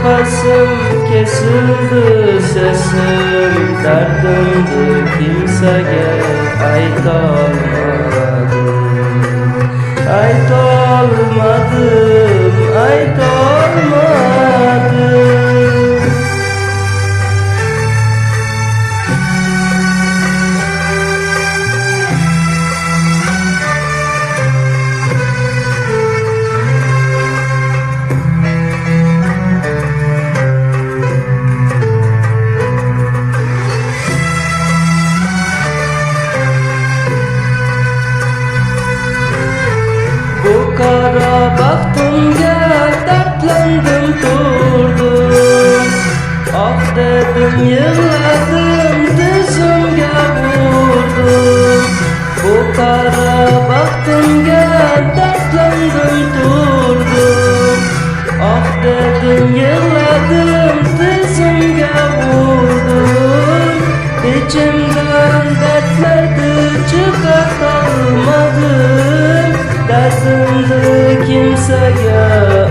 nefesim kesildi, sesim derdimdi, kimsege aytolmadım. Aytolmadım, aytolmadım. Bu kara baxtimga dertlendim durdum. Ah dedim yig'ladim, dizimga vurdum. Bu kara baxtimga dertlendim durdum. Ah dedim yig'ladim, dizimga vurdum. İçimden dertlerdi çıkartamadım. Derdimdi kimseye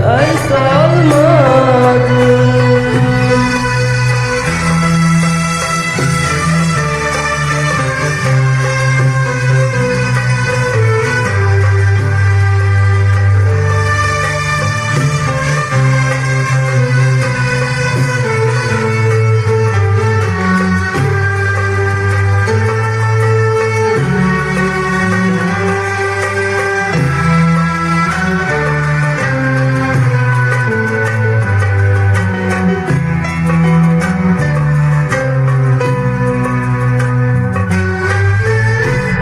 aytolmadım.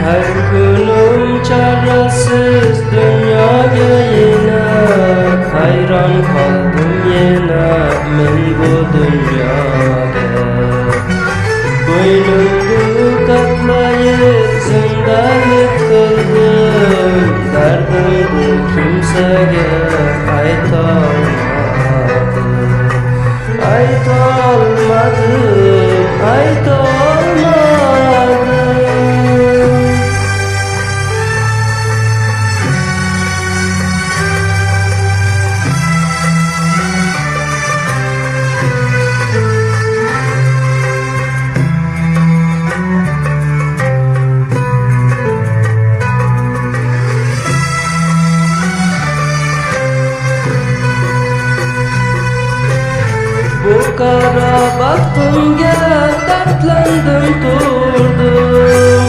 Her günüm çaresiz dünyaya yine hayran kaldım yine men bu dünyaya. Boynumdu katlayıp zindanlık kıldım, derdimdi kimsege aytolmadım. Aytolmadım, aytolmadım. Bu kara baxtimga dertlendim durdum.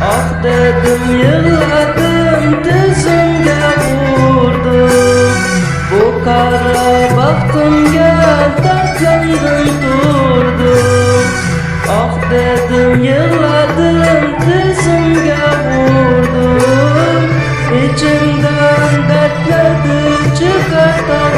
Ah dedim yig'ladim, dizimga vurdum. Bu kara baxtimga dertlendim durdum. Ah dedim yig'ladim, dizimga vurdum. İçimden dertlerdi çıkartamadım.